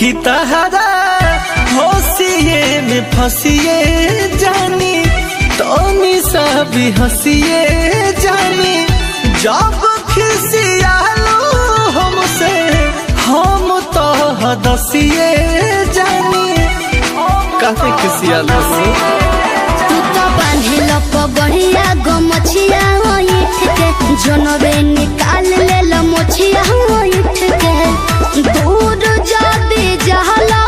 कि तहरा होशिए में फंसिए जानी तोनी सा भी हंसिए जानी जब खिसियालो हमसे हम तो हदसिए जानी काफी खिसियालो तू तो बांधिल पगड़िया गमछिया इठ के जनबे निकाल ले लो मोछिया इठ के दूर जाबे जहला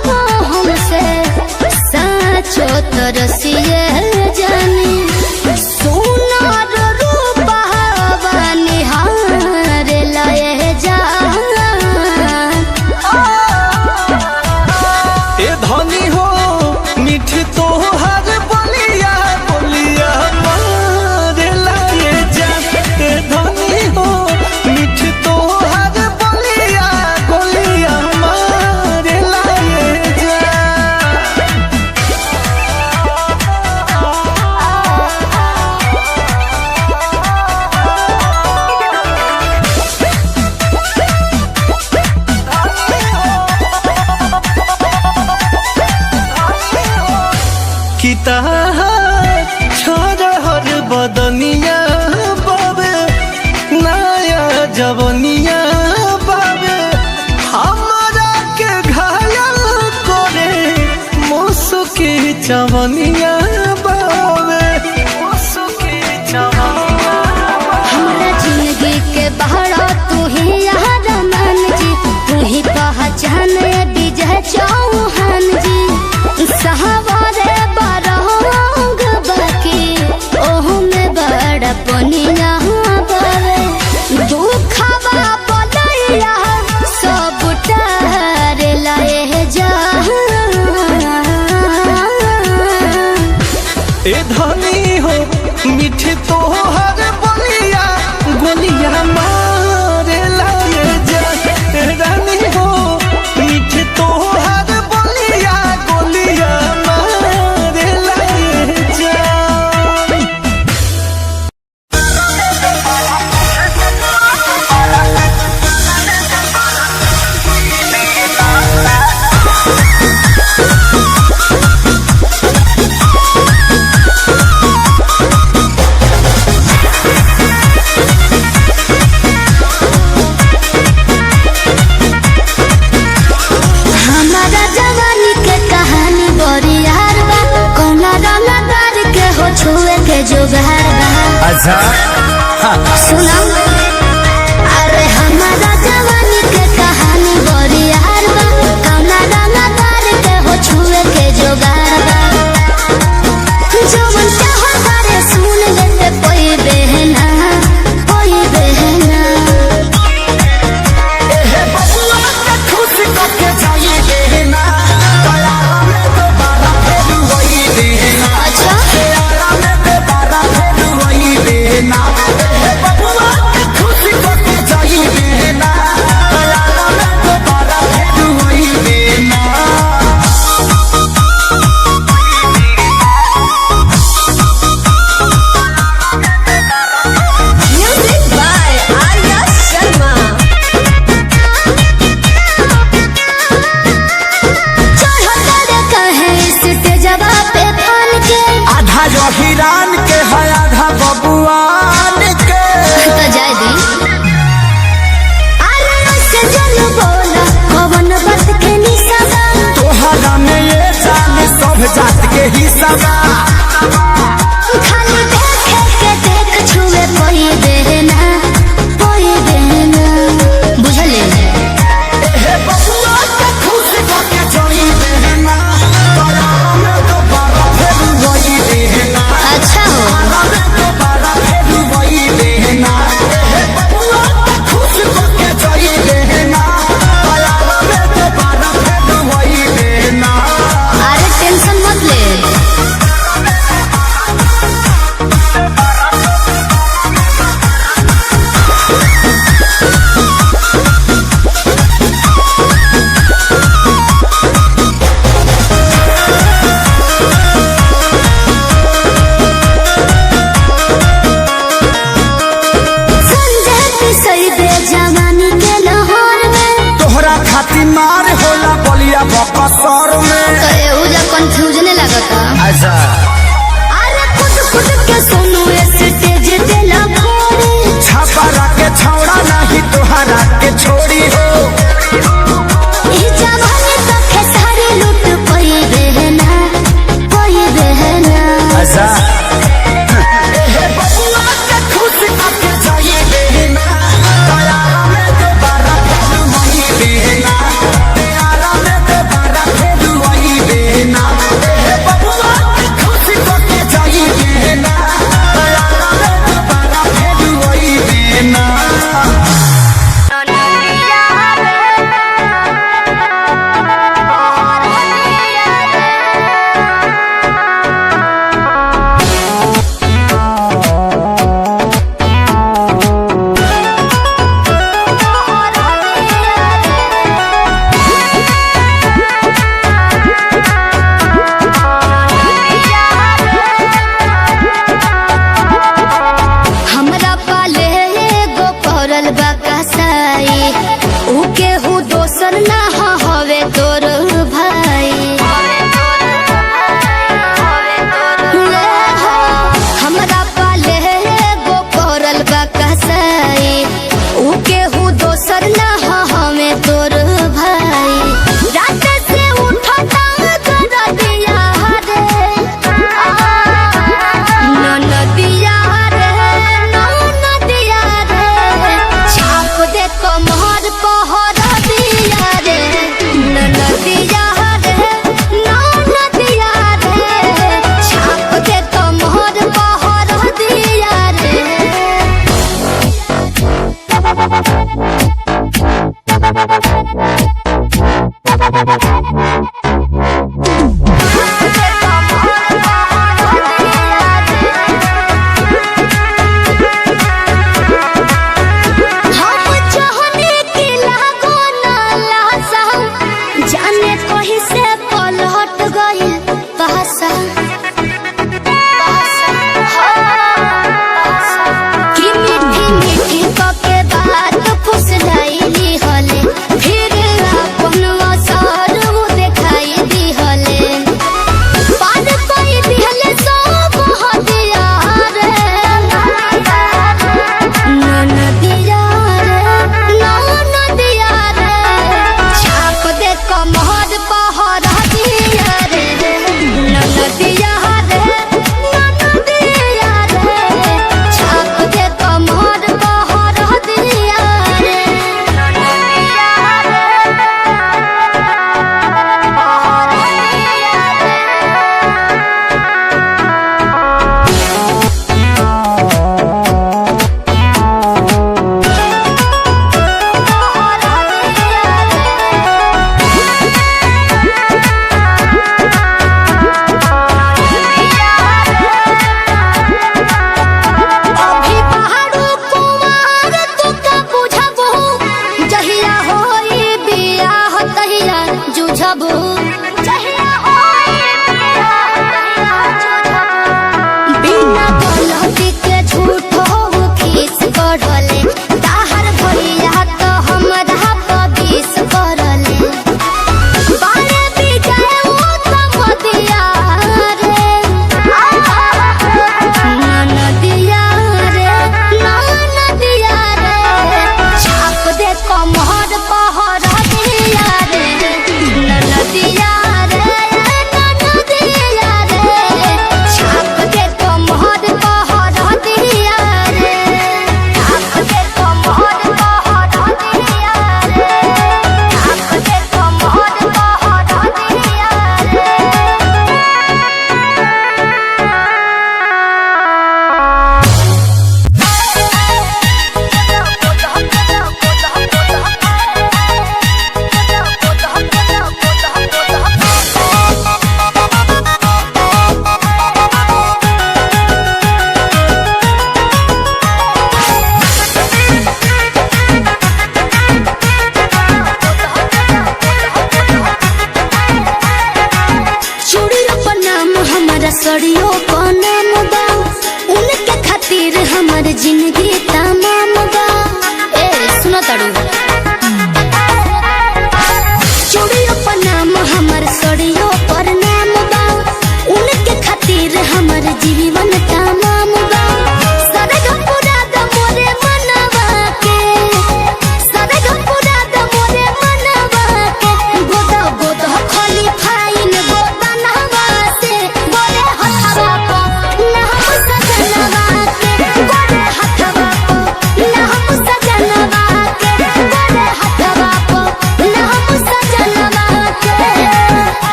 हमसे साचो तरसिए जानी सोनार रूपवा निहार लाए जा ए धनी हो मीठी तोहार बोलिया बोलिया मारे लाए जा ए धनी हो मीठी तोहार बोलिया बोलिया मारे लाए जा किता छोड़ हर बदनिया बाबे नया जवनिया बाबे हमारा के घायल करे मुसुकी चवनिया बाबे मुसुकी चवनिया हमरा जिंदगी के बहरा तू ही यार मान जी तू ही पहचान विजय चौहान जी सहारे बारंग बाकी ओह में बड़ा पनिया बावे दुखवा बलैया सब तार लाए जा ए धनी हो मीठी तोहर बोलिया गोलिया मारे लाए जा ए रानी हो मीठी तोहर बोलिया गोलिया मारे लाए जा हमारा जवानी के कहानी बड़ी यार बा कौना रंगदार के हो छुए के जुगार बा अच्छा सुना अरे हमारा जवानी के कहानी बड़ी यार बा कौना रंगदार के हो छुए के जुगार बा जवन चाहो तारे सुन लेते कोई बहना अच्छा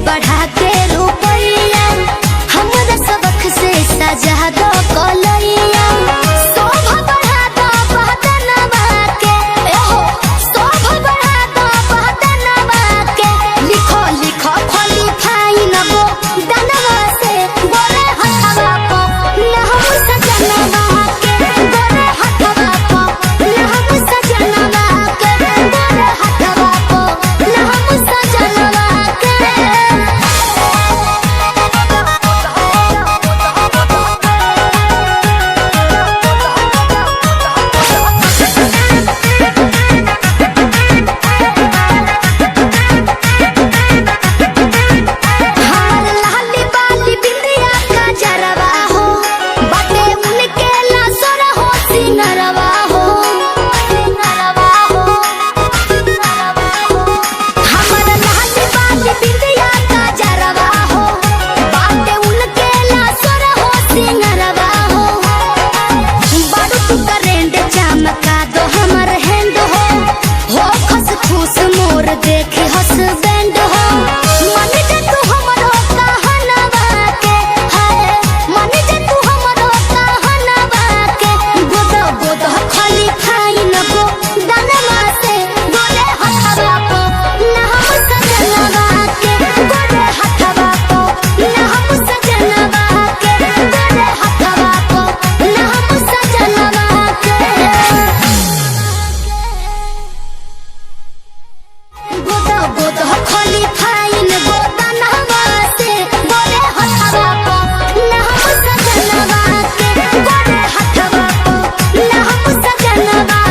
बढ़ा के रुपैया हमरा सबक से सजा दो कलैया शोभा बढ़ा दो बहदनवा के हो शोभा बढ़ा दो बहदनवा के लिखो लिखो खोली फाइन गो दनवा से गोरे हथवा को लहम सजनवा के गोरे हथवा को लहम सजनवा के गोरे हथवा को लहम सजनवा के हार लाली बाली बिंदिया का जरवा हो बाटे उनके लासर हो सिंगरवा हो सिंगरवा हो हमर लाली बाली बिंदिया का जरवा हो बाटे उनके लासर हो सिंगरवा हो बड़ू तू करेंट चमका दो हमर हैंड हो खस खुश मोर देखे हसबैंड हो मन जे तू हमरो कहनवा के है मन जे तू हमरो कहनवा के गोदो गोदो खाली फाइन गो दनवा से गोरे हथवा को नहम सजनवा के गोरे हथवा को नहम सजनवा के गोरे हथवा को नहम सजनवा के गोदो गोदो खाली फाइन गो दनवा से गोरे हथवा को नहम सजनवा के गोरे हथवा को नहम सजनवा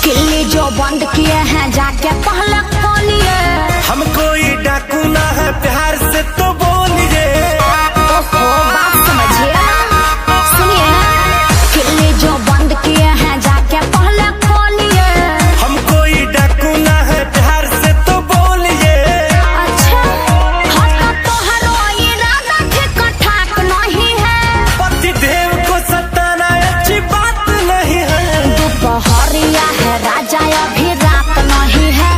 किल्ली जो बंद किए हैं जाके पहले खोलिए हम कोई डाकू ना है प्यार से तो बोलिए ओहो बात समझिए सुनिए किल्ली जो बंद किए हैं जाके पहले खोलिए हम कोई डाकू ना है प्यार से तो बोलिए अच्छा हट तोहरो इरादा ठीक ठाक नहीं है पति देव को सताना अच्छी बात नहीं है दोपहरिया है राजा अभी रात नहीं है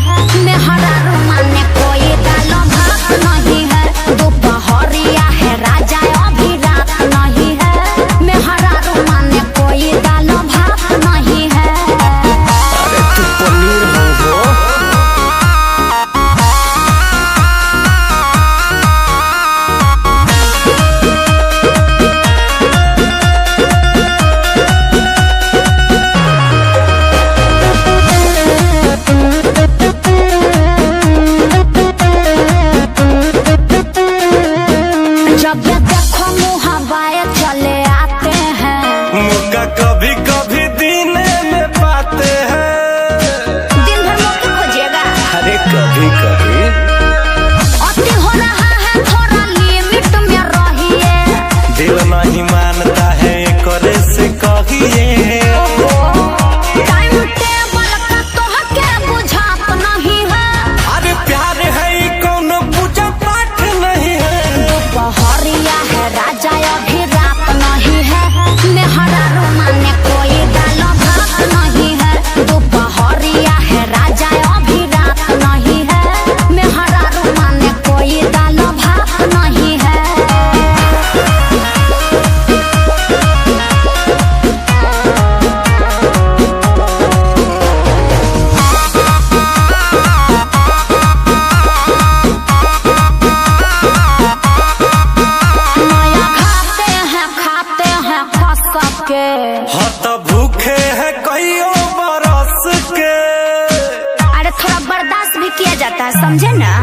मेहरा रुमाने कोई दालो भात नहीं है दोपहरिया है राजा अभी रात नहीं है मेहरा रुमाने कोई दालो भात नहीं है अरे तू पनीर हो जब देखो मुँह हवाए चले आते हैं मौका कभी कभी दिन में पाते हैं दिन भर मौके खोजिएगा अरे कभी कभी अति हो रहा है थोड़ा लिमिट में रहिए दिल नहीं मानता है करे से कहिए टाइम टेबल का तोहके बुझात नहीं है अरे प्यार है ई कौनो पूजा पाठ नहीं है दोपहरिया है राजा अभी रात नहीं है मेहरा रुमाने कोई दालो भात नहीं है दोपहरिया है राजा अभी रात नहीं है मेहरा रुमाने कोई दालो भात नहीं है नया खाते हैं खस के हाँ तो भूखे है कईयों बरस के अरे थोड़ा बर्दाश्त भी किया जाता है समझे ना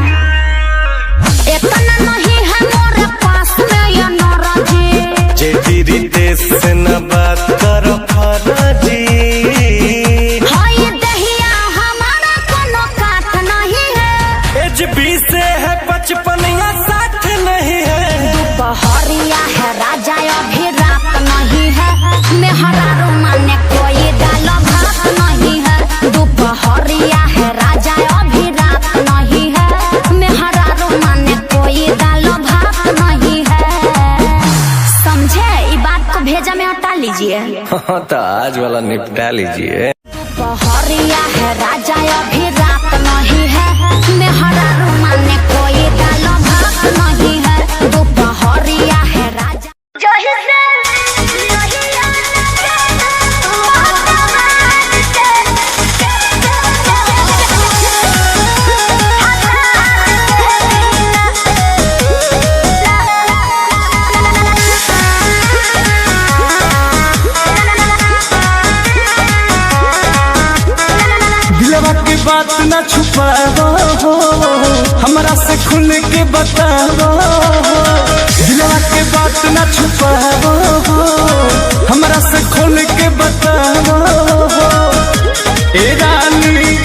इतना नहीं है मोरे पास में ये नाराजी जे तेरी देश से न बात करो फराजी हाय दहिया हमारा कोनो काट नहीं है एज 20 से है 55 या 60 नहीं है दोपहरिया है राजा अभी रात नहीं है मेहरा भेजा में हटा लीजिए। तो आज वाला निपटा लीजिए। पहरिया है राजा अभी रात नहीं है, मैं हरा रुमाने कोई डाल भात नहीं है। दोपहरिया है राजा की बात न छुपाओ, हमरा से खुल के बताओ। दिलवा के बात न छुपाओ, हमरा से खुल के बताओ। ए रानी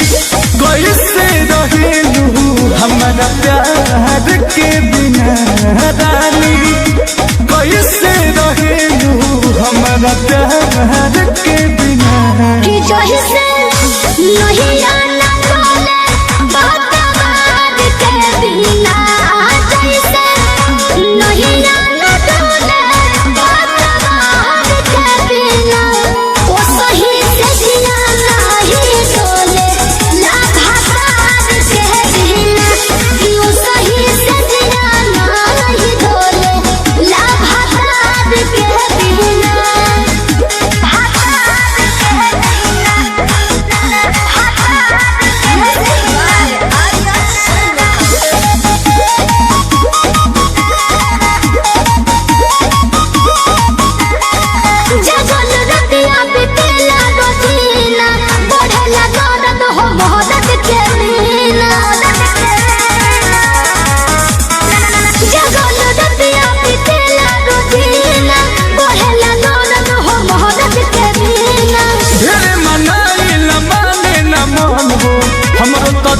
कैसे रहेलू हमारा प्यार के बिना, रानी कैसे रहेलू हमारा प्यार के बिना। नहीं आना बोले बात के बिना, जैसे नहीं आना बोले बात के बिना। वो सही से जिया नहीं डोले लाभार के बिना, वो सही से जिया नहीं डोले लाभार के बिना।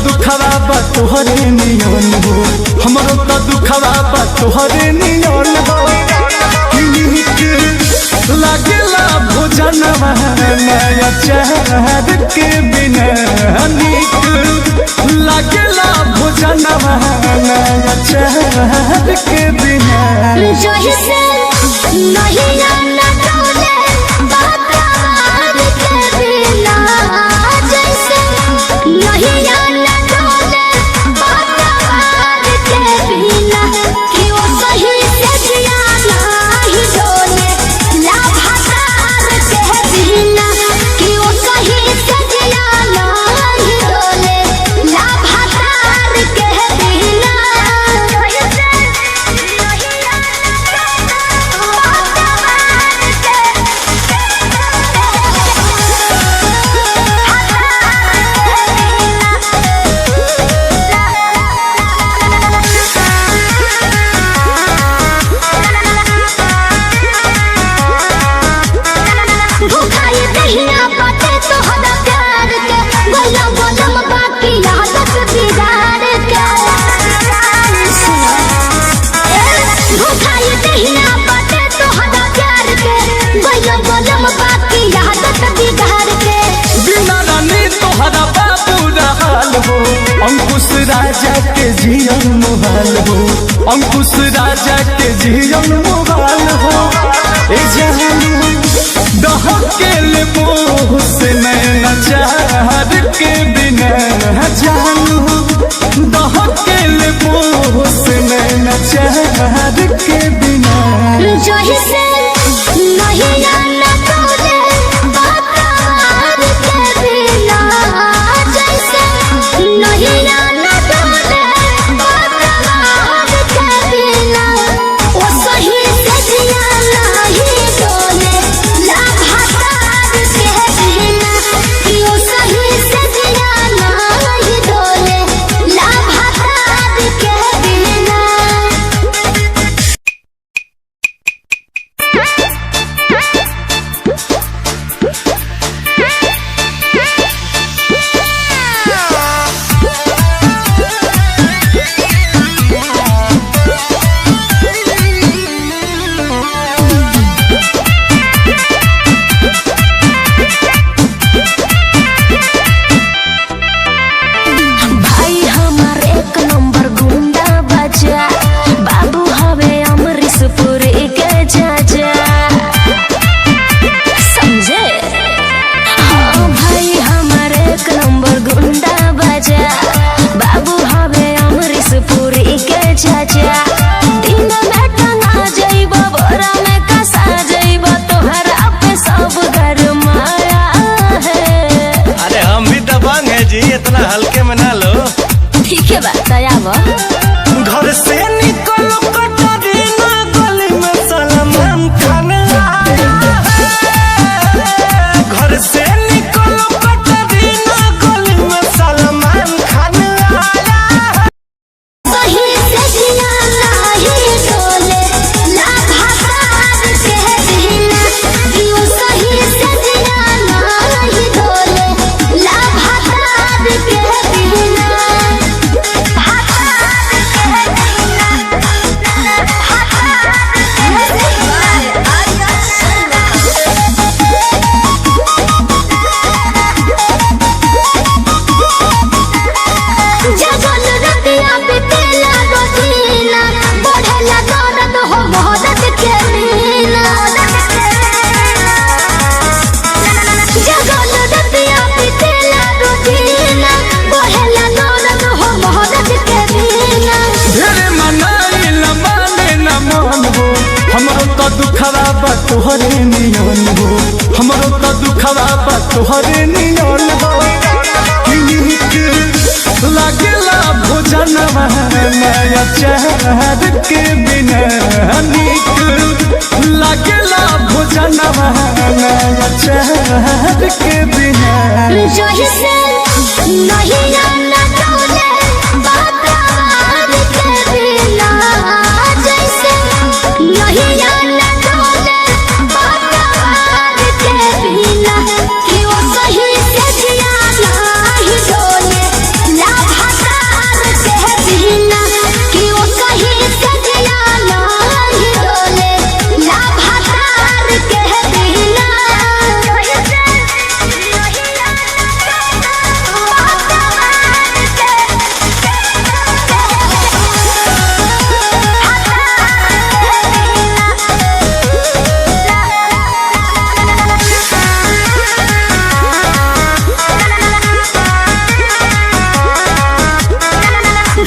दुखवा बा तोहरे नियन हो, हमरो तो दुखवा बा तोहरे नियन हो। लागेला भोजनवा नया चार के बिना, नीक लागेला भोजनवा नया चार के बिना। नहीं आना डोले बात के बिना, जैसे नहीं आना डोले बात के बिना। कि वो सही से जिया नहीं डोले लाभार के बिना, कि वो सही से जिया नहीं डोले लाभार के बिना। अंकुश राजा के जीवन मुहाल हो, अंकुश राजा के जीवन मुहाल हो। ए जानू दहकेल मोह से नैना चार के बिना, जानू दहकेल मोह से नैना चार के बिना। नहीं आना बोले बात के बिना, जैसे नहीं आना डोले बात के बिना। वो सही से जिया नहीं डोले लाभार के बिना, तोहरे नियन हो हमरो तो दुखवा बा तोहरे नियन हो लागेला भोजनवा नया चाहत के बिना निक लागेला भोजनवा नया चाहत के बिना जही से नहीं आना डोले बात के बिना जैसे नहीं आना डोले बात के बिना कि वो सही से जिया नहीं डोले लाभादार के बिना कि वो सही से जिया नहीं डोले लाभादार के बिना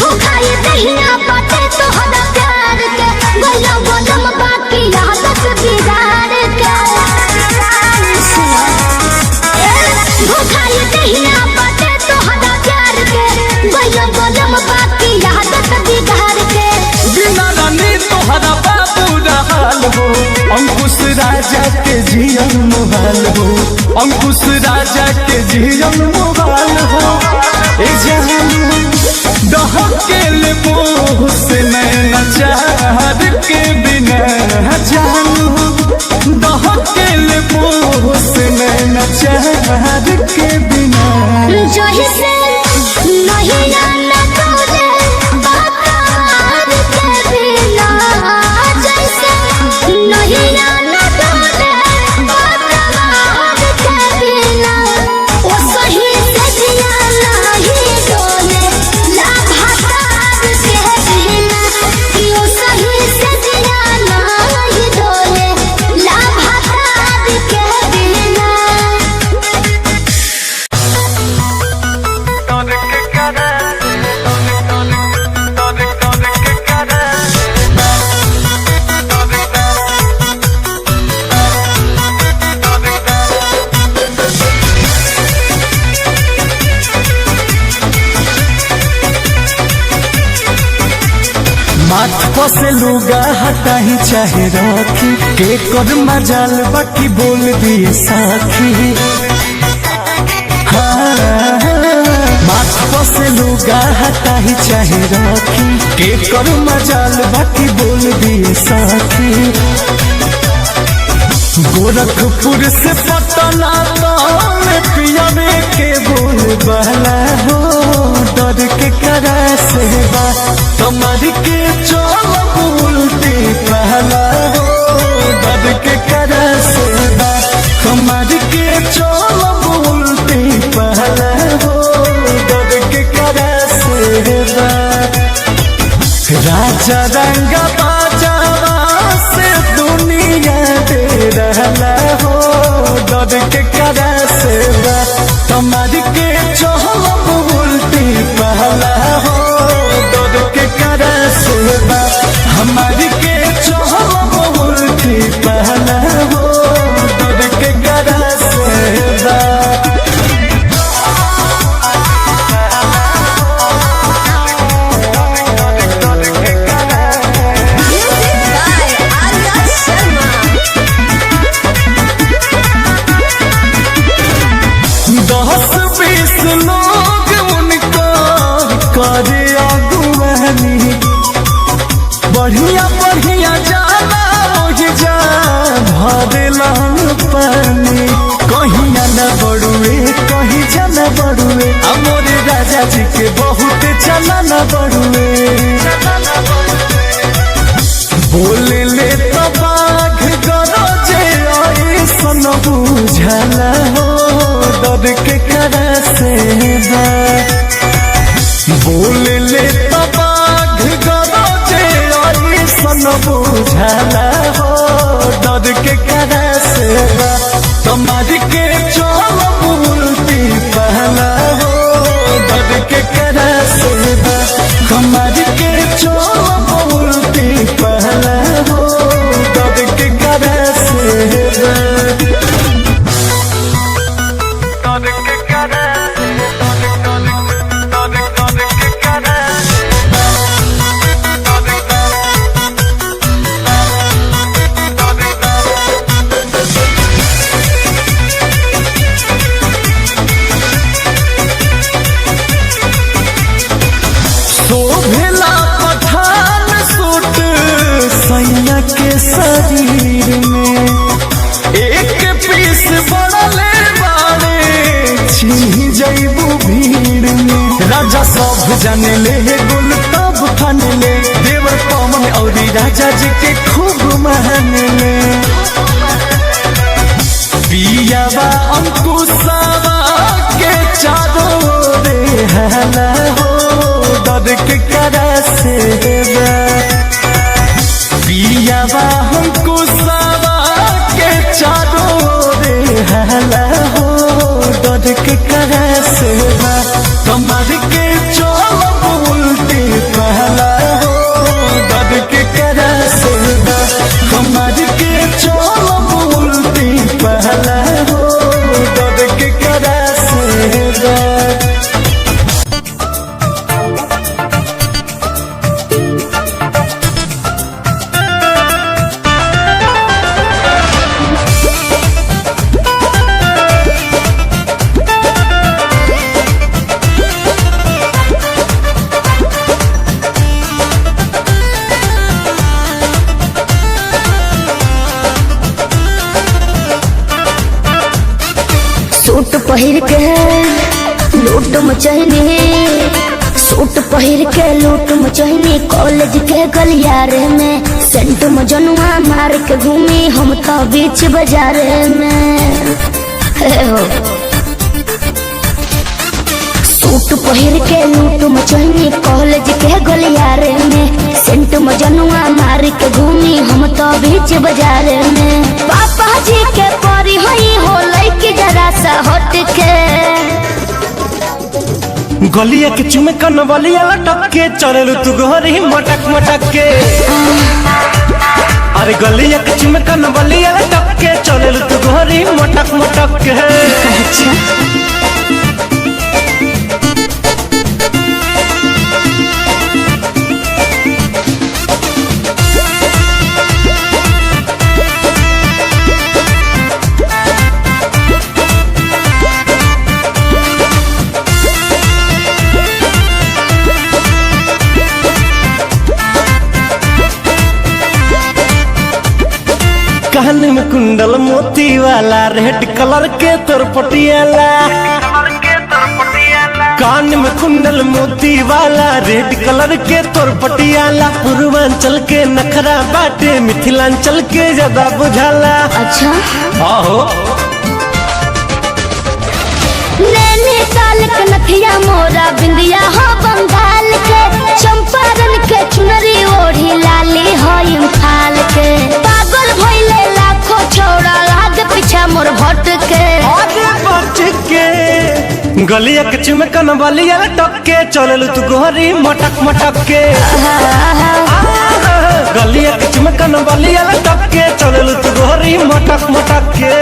भूखाई दहिया बाटे तोहरा प्यार के गला गलम बाकी आदत बिगाड़ के भूखाई दहिया बाटे तोहरा प्यार के गला गलम बाकी आदत बिगाड़ के बिना रानी तोहरा बाबू रहल हो अंकुश राजा के जियन मोहाल हो अंकुश राजा के जियन मोहाल हो ए जहान दहकेल मोह से नैना चाहत के बिना जानू दहकेल मोह से नैना चाहत के बिना जही से नहीं आना डोले बात के बिना जैसे नहीं आना डोले बात के बिना वो सही से जिया नहीं डोले लाभादार के बिना कि वो सही से जिया नहीं डोले लाभादार के बिना माथ से लुगा हटाही चाहे रखी के कर मजाल बाकी बोल दिए साखी हाँ माथ से लुगा हटाही चाहे रखी के कर मजाल बाकी बोल दिए साखी गोरखपुर से पटना पियावे के बोल बहला हो डर के करा से बा कमर के चोल बोलते पहला हो डर के करा से बा कमर के चोल बोलते पहला हो डर के करा से बा राजा रंग बाजावा से दुनिया दे रहला हो डर के करा से बा कमर के चोल बोलते पहला हो डर के करा से बा हमारी के चोल बोलते पहला हो डर के करा से बा दस बीस लोग उनका करे अगुवानी बढ़िया बढ़िया जाला ओहि जा भरेला पानी कहीं न बड़ुए कहीं जाना बड़ुए हमरे राजा जी के बहुत चला न बड़ुए बोले ले तो बाघ गरजे ऐसन बुझला हो डर के करा से बा बोले ले तो बाघ गरजे ऐसन बुझला हो डर के करा से बा कमर के चोल बोलती पहला हो डर के करा से बा कमर के चोल बोलती पहला हो डर के करा से जाने ले गुल तब ठान ले देवर पवन और राजा जी के खूब मान ले पियावा अंकुशावा के चारों रे हला हो डर के करा से पियावा अंकुशावा के चारों रे हला हो डर के करा से कमर के चोल उल्टी पहला हो डर के करा से कमर के चोल उल्टी पहला हो डर के करा से सूट पहिर के लूट मचहनी सूट पहिर के लूट मचहनी कॉलेज के गलियारे में सेंट मजनुआ मार के घूमी हम तो बीच बाजार में हो सूट पहिर के लूट मचहनी कॉलेज के गलियारे में सेंट मजनुआ मार के घूमी हम तो बीच बाजार में पापा जी के परी होई हो लइकी जरा सा हट के गलिया के चुमे कन बलिया लटक के चलेलू तू घरी मटक मटक के अरे गलिया के चुमे कन बलिया लटक के चलेलू तू घरी मटक मटक के अच्छा कान में कुंडल मोती वाला रेड कलर के तोर पटियाला कान में कुंडल मोती वाला रेड कलर के तोर पटियाला पूर्वांचल के नखरा बाटे मिथिलांचल के ज्यादा बुझाला अच्छा आहो नैनीताल के नथिया मोरा बिंदिया हो बंगाल के चंपारण के चुनरी ओढ़ी लाली हो इम्फाल के पागल भइले लाखों छोड़ा लाग पीछा मोर भट के आगे बच के गलिया के चुमे कन बलिया लटक के चललू तू गोरी मटक मटक के गलिया के चुमे कन बलिया लटक के चललू तू गोरी मटक मटक के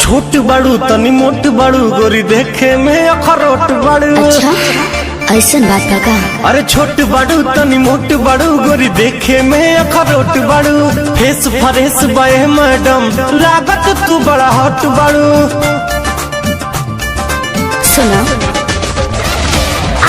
छोट बड़ू तनी मोट बड़ू गोरी देखे में अखरोट बड़ू अच्छा ऐसा बात का अरे छोट बड़ू तनी मोट बड़ू गोरी देखे में अखरोट बड़ू फेस फ्रेश बे मैडम लागत तू बड़ा हॉट बड़ू सुनो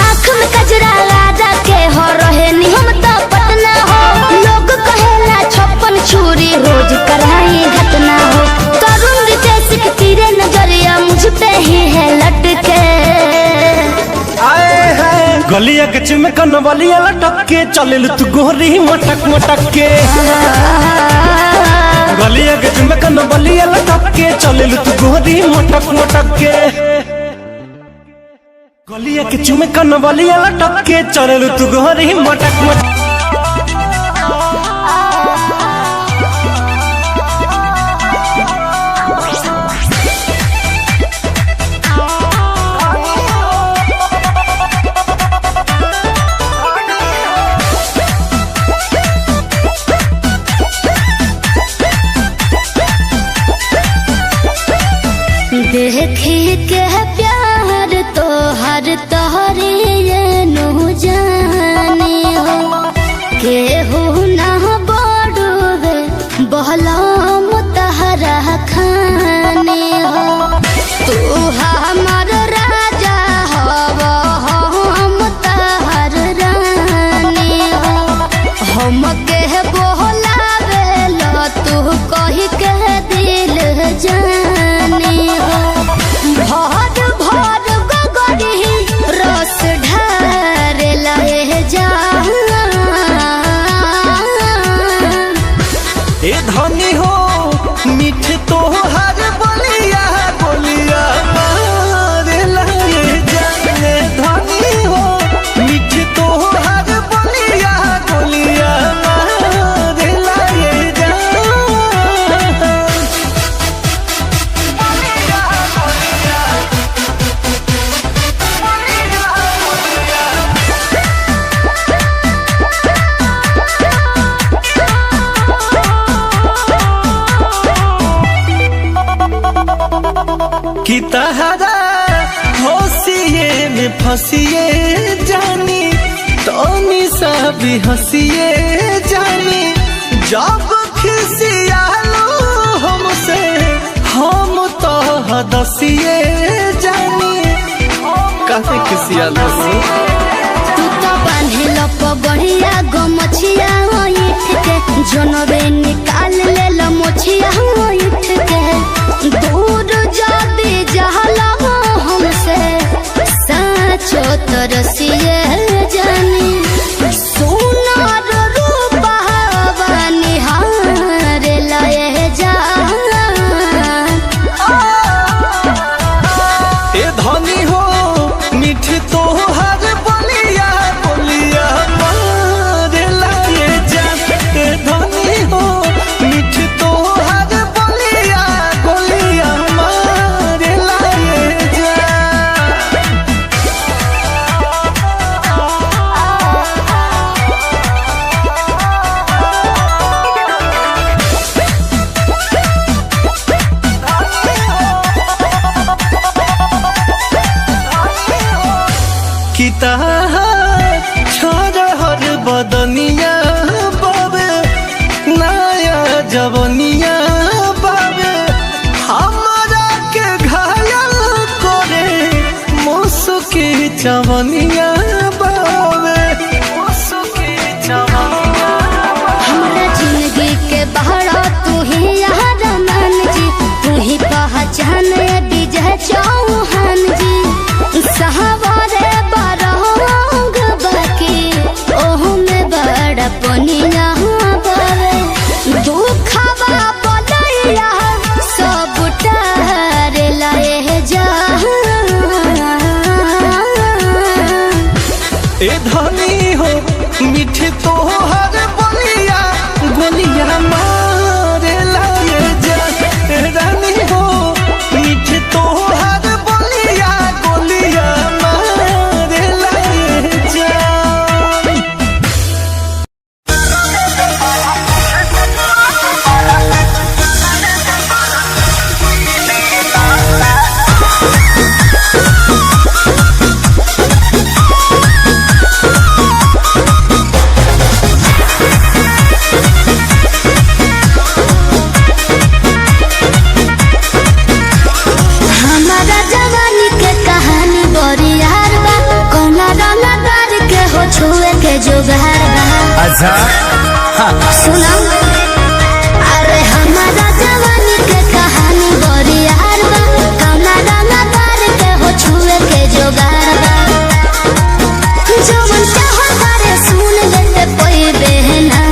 आँख में कजरा राजा के हो रहे नि हम तो पटना हो लोग कहेला 56 छुरी रोज कराई घटना हो तरुण रितेश के तीरे नजरिया मुझ पे ही है लटके आए है गलिया के चुमे कन बलिया लटक के चलेलू तू गोरी मटक मटक के गलिया के चुमे कन बलिया लटक के चलेलू तू गोरी मटक मटक के गलिया के चुमे कन बलिया लटक के चलेलू तू गोरी मटक मटक देखी के प्यार तो हर तोहरे नु जाने हो के हो ना बड़ो बहला मुतहरा खाने हो तू हमार राजा हो के दिल जाने हो भर भर गगरी रस ढार लाए जा ए धनी हो मीठ तो हर बोलिया बोलिया मारे लाए जाने धनी हो मीठ तो हर बोलिया बोलिया मारे लाए जा कि तहरा होशिए में फंसिए जानी तोनी सब हंसिए जानी जब खिसियालो हमसे हम तो हदसिए जानी काहे खिसियालो तू तो बांधिल पगड़िया गमछिया इठ के जनबे निकाल ले लो मोछिया इठ के दूर जाबे जहला हमसे साचो तरसिए जानी सोनार रूपा निहार लाए जा ए धनी हो मीठ तो हर बोलिया बोलिया मारे लाए जा ए धनी हो मीठ तो हर बोलिया बोलिया मारे लाए जा कि छोड़ हर बदनिया बाबे नया जवनिया बाबे हमारा के घायल करे मुसुकी चवनिया बाबे मुसुकी चवनिया हमरा जिंदगी के बहरा तू ही यार मान जी तू ही पहचान विजय चौहान जी सहारे बारंग बाकी ओहू में बड़ा पनिया बावे दुखवा बोलैया सब टार लाए जा ए धनी हो मीठ तो हर बोलिया बोलिया मारे लाए जा ए रानी हो मीठ तो हर बोलिया बोलिया मारे लाए जा हमारा जवानी के कहानी बड़ी यार बा कौना रंगदार के हो छुए के जुगार बा अच्छा सुना अरे हमारा जवानी के कहानी बड़ी यार बा कौना रंगदार के हो छुए के जुगार बा जो मन चाहो करे सुन लेते कोई बहना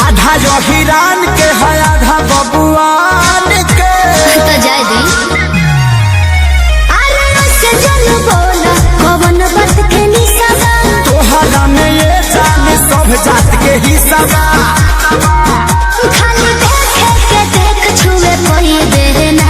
अच्छा हिरान के है आधा बबुआन के तो जाए दी अरे से जल बोला कवन बात के निशाना तोहरा में ये जान सब जात के हिस्सा बा खाली देखे के देख छुए कोई देना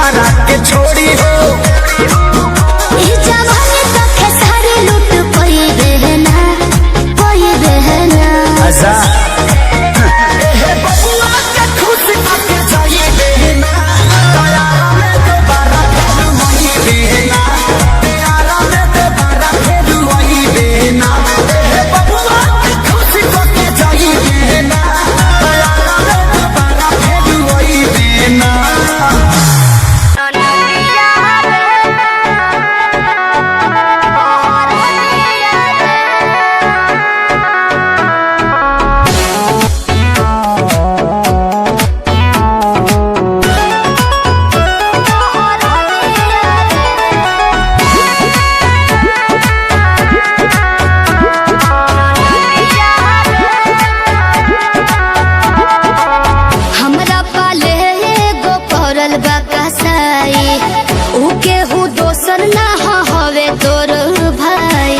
तोहरा के छोड़ी हो ई जवानी तो खेसारी लूट कोई बहना आजा बबुआ के खुश करके जाइए बहना दया में दोबारा फिर वही बहना प्यारा में दोबारा फिर वही बहना बबुआ के खुश करके जाइए बहना दया में दोबारा फिर वही बहना हमरा पाले एगो पड़ल बा कसाई ऊ केहू दोसर ना हवे तोर भाई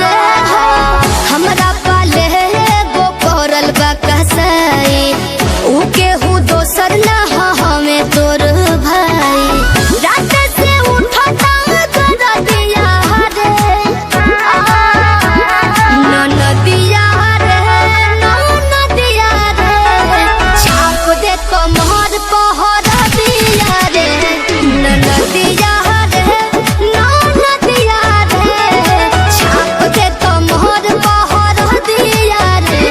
ले हो, हमरा पाले एगो पड़ल बा कसाई ऊ केहू दोसर ना हवे तोर भाई रात से उठता कर दिया रे ननदिया रे छाप दे कमर पहर दिया रे ननदिया रे छाप दे कमर पहर दिया रे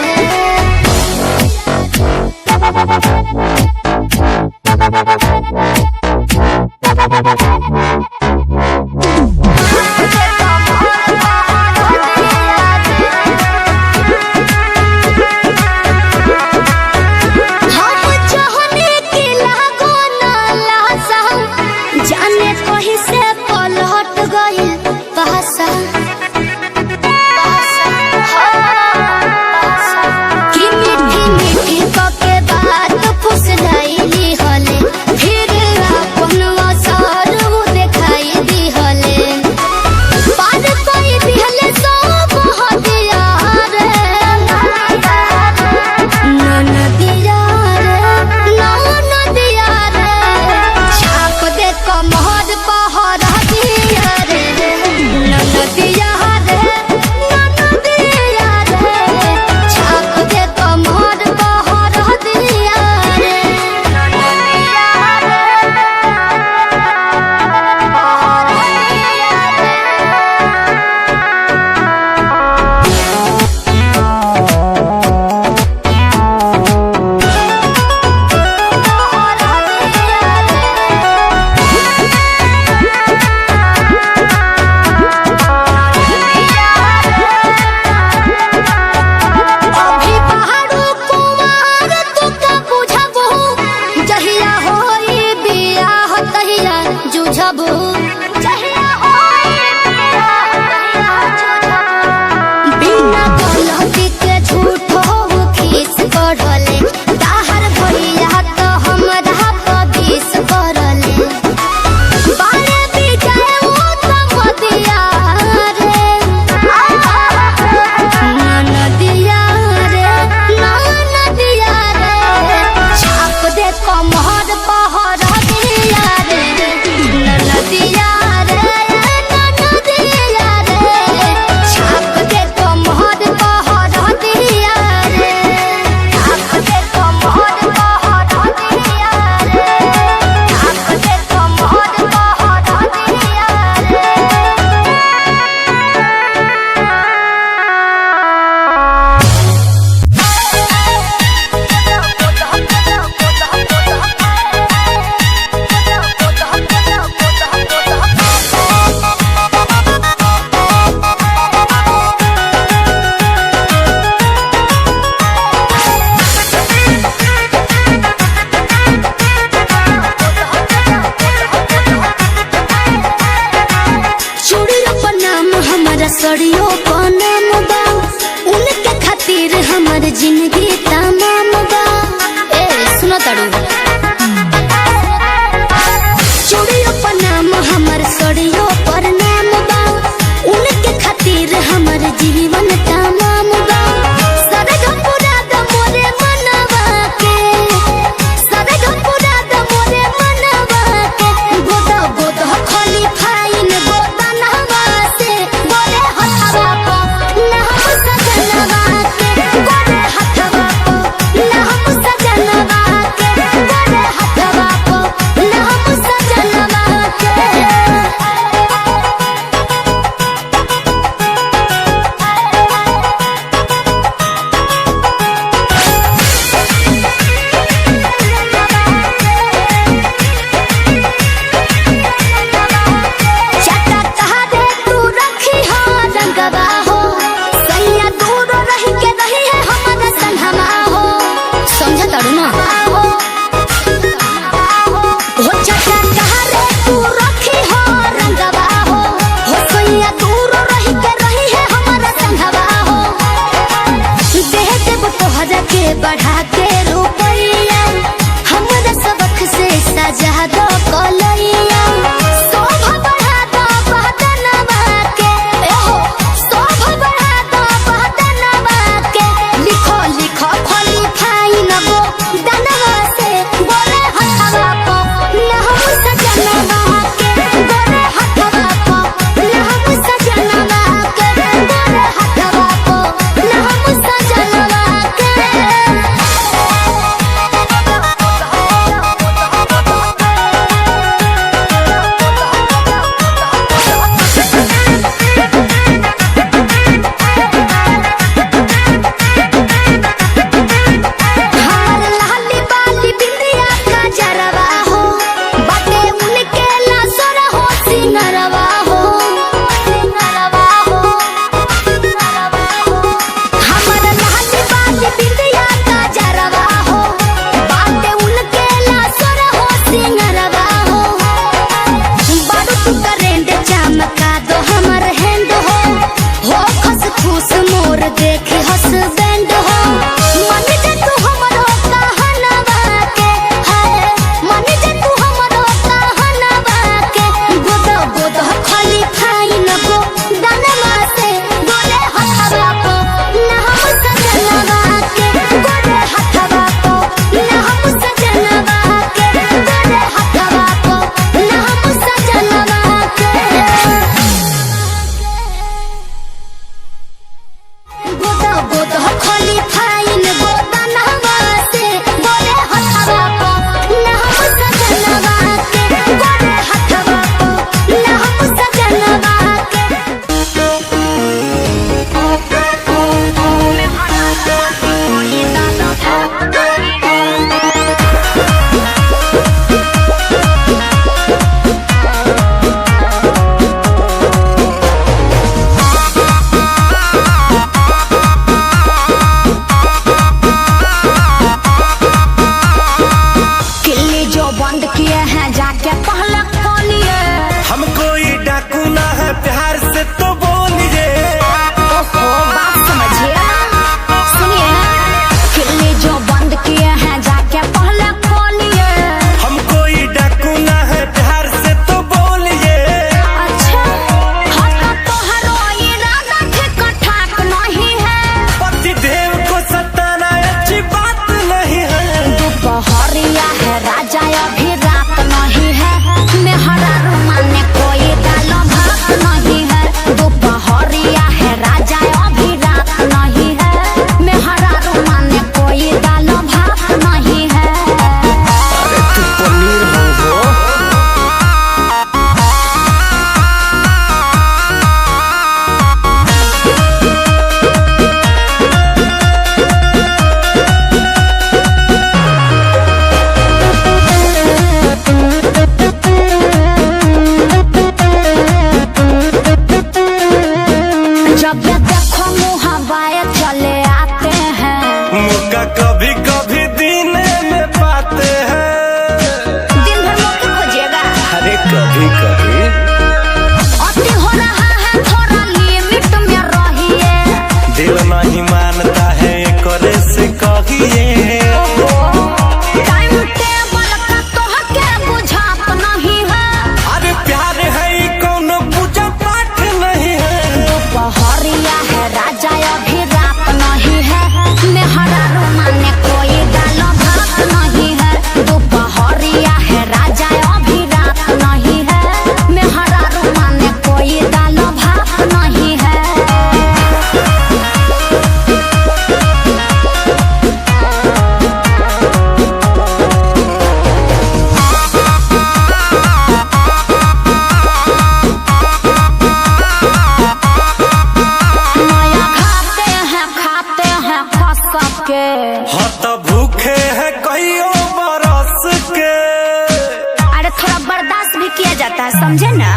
समझे ना।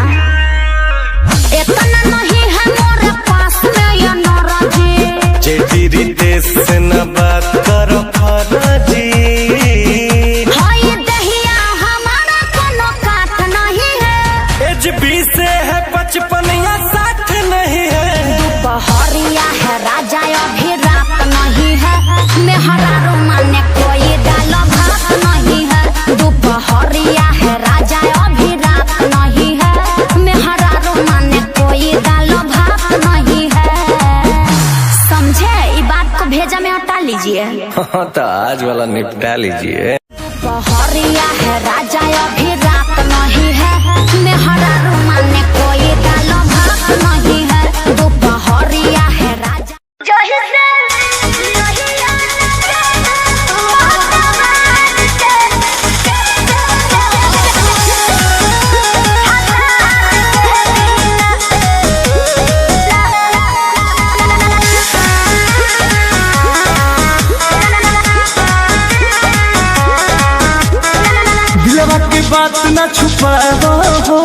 इतना नहीं है मोरे पास में ये नाराजी, जेडी रितेश से न बात करो फराजी। हाय दहिया हमारा कोनो काट नहीं है, एज 20 से है 55 या 60 नहीं है। दोपहरिया है राजा अभी रात नहीं है, मेहरा रोमाने कोई दाल भात नहीं है। दोपहरिया है राजा अभी रात नहीं है, मेहरा रोमाने कोई दाल भात नहीं है। समझे, ये बात को भेजा में हटा लीजिए। हाँ तो आज वाला निपटा लीजिए। दोपहरिया है राजा अभी रात नहीं है, मेहरा रोमाने कोई दाल भात नहीं है। दोपहरिया है राजा दिलवा की बात न छुपाओ हो,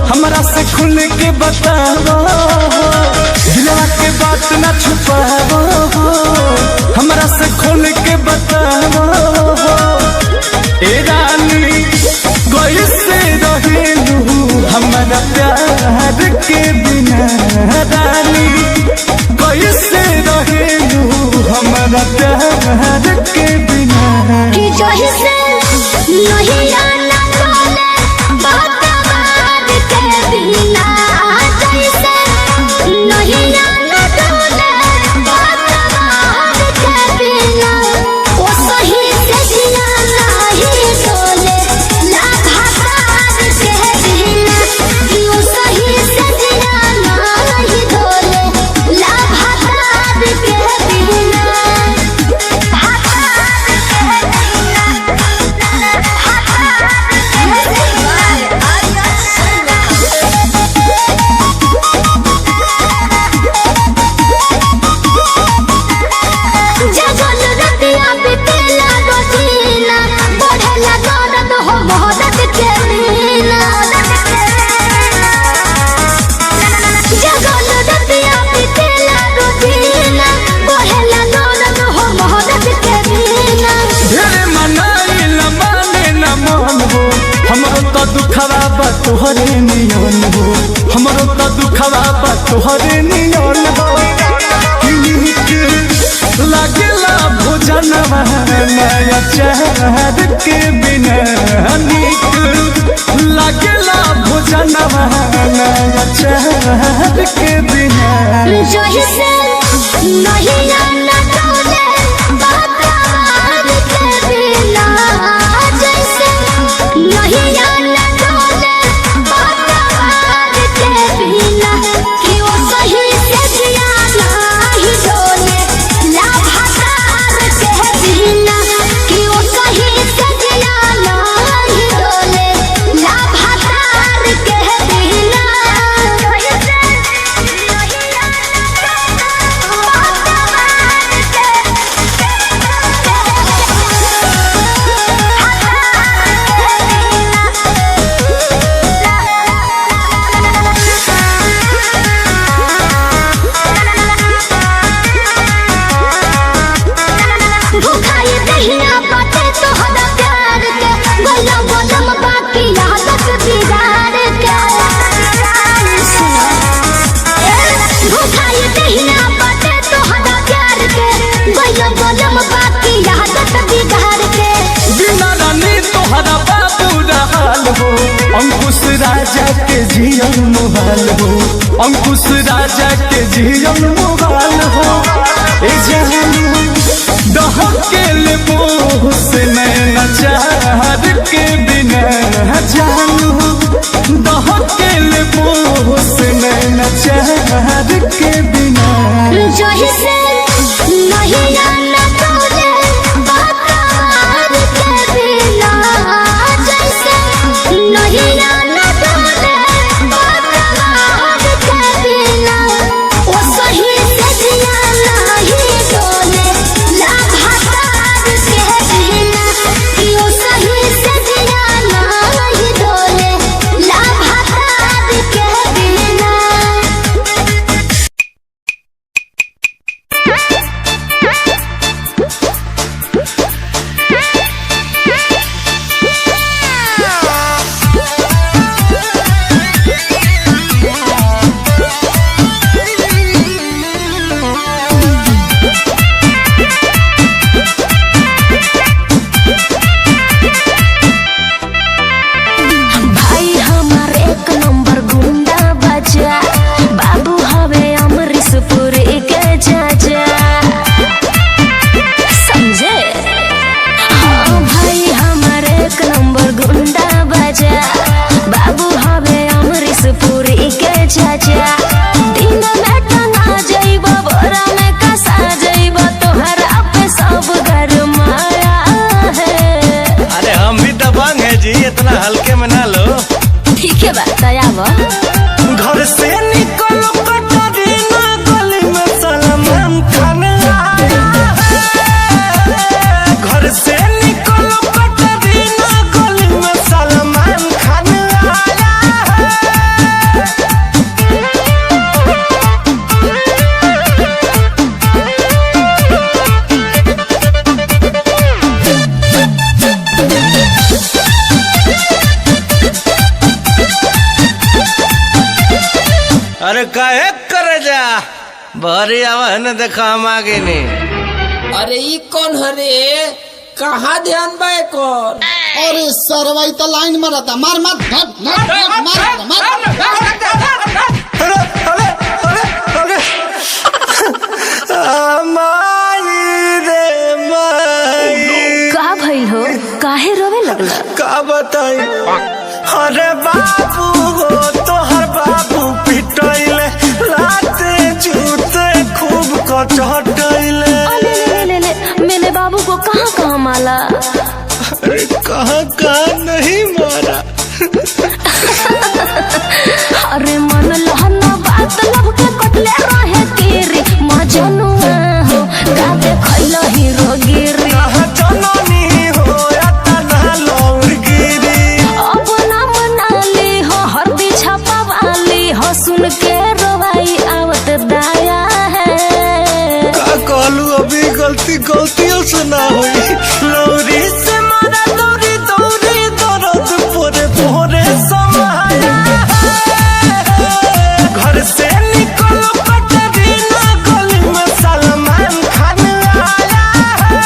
हमरा से खुल के बताओ। दिलवा की बात न छुपाओ हो, हमरा से खुल के बताओ। ए रानी कैसे रहेलू हमारा प्यार के बिना, रानी कैसे रहेलू हमारा प्यार के बिना। कि जही से नहीं आना बोले बात के बिना, जैसे नहीं आना बोले बात के बिना। वो सही से जिया नहीं डोले लाभाबाद के बिना, कि वो सही से जिया नहीं डोले लाभाबाद के बिना। ढेरे मनाई न माने न मन हो, हमरो तो दुखवा बा तोहरे नियन हो। हमरो तो दुखवा बा तोहरे नियन हो। नीक लागेला भोजनवा नया चाहत के बिना, नीक लागेला भोजनवा नया चाहत के बिना। जही से नहीं आना बोले बात के बिना, जैसे नहीं आना बोले बात के बिना। कि वो सही से जिया नहीं डोले लाभाबाद के बिना, कि वो सही से जिया नहीं डोले लाभाबाद के बिना। भूखाई दहिया बाटे तोहरा प्यार के, गला बदम बाकी आदत बिगाड़ के। भूखाई दहिया बाटे तोहरा प्यार के, गला बदम बाकी आदत बिगाड़ के। बिना रानी तोहरा बाबू रहल हो, अंकुश राजा के जीवन मुहाल हो। अंकुश राजा के जीवन मुहाल हो। ए जानू दहकेल मोह से नैना चाहत के बिना, जानू दहकेल मोह से नैना चाहत के बिना। जही से नहीं आना बोले बात के बिना, जैसे नहीं आना बोले बात के बिना। वो सही से जिया नहीं डोले लाभाबाद के बिना, कि वो सही जी इतना हल्के में ना लो। ठीक है बा तयाब घर से निकलो कटरीना गली में सलमान खान आया है। घर से निकलो कटरीना गली में सलमान खान आया अरे काहे करे जा भरी आवाज देखा हम आगे नहीं। अरे ई कौन हरे कहाँ ध्यान बा कौन? अरे सरवाई तो लाइन में रहता मार मार मार मार मार मार अरे अरे अरे अरे माई रे माई का भइल हो काहे रोवे लगला? का बताई अरे बाबू हो तोहर बाबू पिटैले लाते जूते खूब कचटैले। ले मेरे बाबू को कहाँ कहाँ माला? अरे कहाँ कहाँ नहीं मारा। अरे मन लहना बात लब के कटले रहे केरी मजनुआ हो का देखैला हीरो गिरी कहाँ जननी हो या तना लौर गिरी। अब नाम नाली हो हरदी छापा वाली हो सुन के रोवाई आवत दाया है। का कहलू अभी गलतियों से ना हुई। लौरी से मारा दौरी दौरी दर्द पोरे पोरे समाया है। घर से निकलो कटरीना गली में सलमान खान आया है।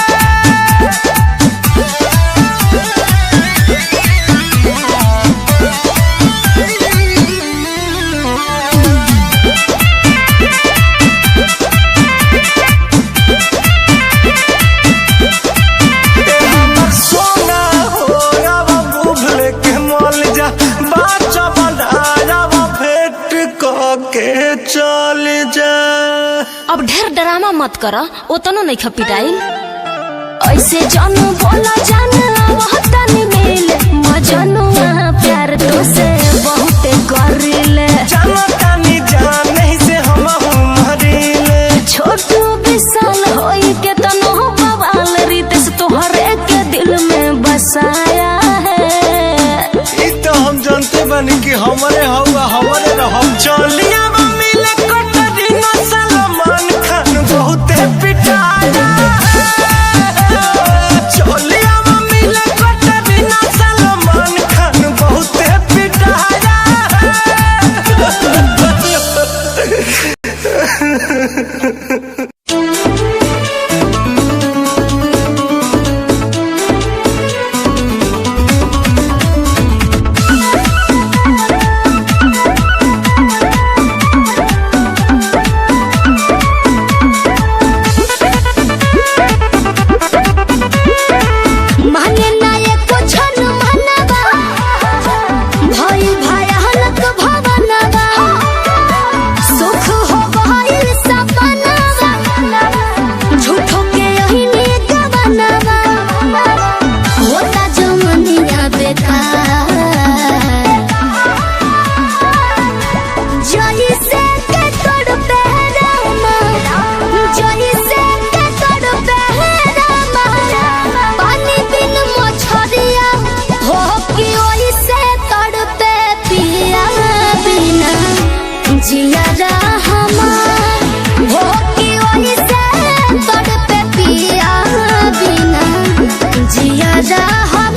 सोना हो अब बुभले के मल जा बाचा बनाया भेंट के चल जा। अब ढेर ड्रामा मत कर ओतनो नहीं खपिटाई ऐसे जानू बोला जान तनी मिले मजनुआ प्यार तो से बहुत करिले जानतानी जान नहीं से हम मरीले। छोटू विशाल होई के तनो बवाल रितेश तोहरे के दिल में बसाया है। ई तो हम जानते बानी कि हमारे हवा हमारे रहम चलिया मिले कटरीना सलमान खान बहुते पिटाया है। चलिया मिले कटरीना सलमान खान बहुते पिटाया है। माने ना ये कुछ न मनवा भई भयानक भवनवा सुख हो गइल सपनवा झूठो के यही गवनवा होता जमनिया बेकार जही से के तोड़ पे रामा जही से के तोड़ पे रामा पानी बिन मछरिया हो कि ओई से तोड़ पे पिया बिना जिया हमार हो कि ओई से तोड़ पे पिया बिना जिया हमार।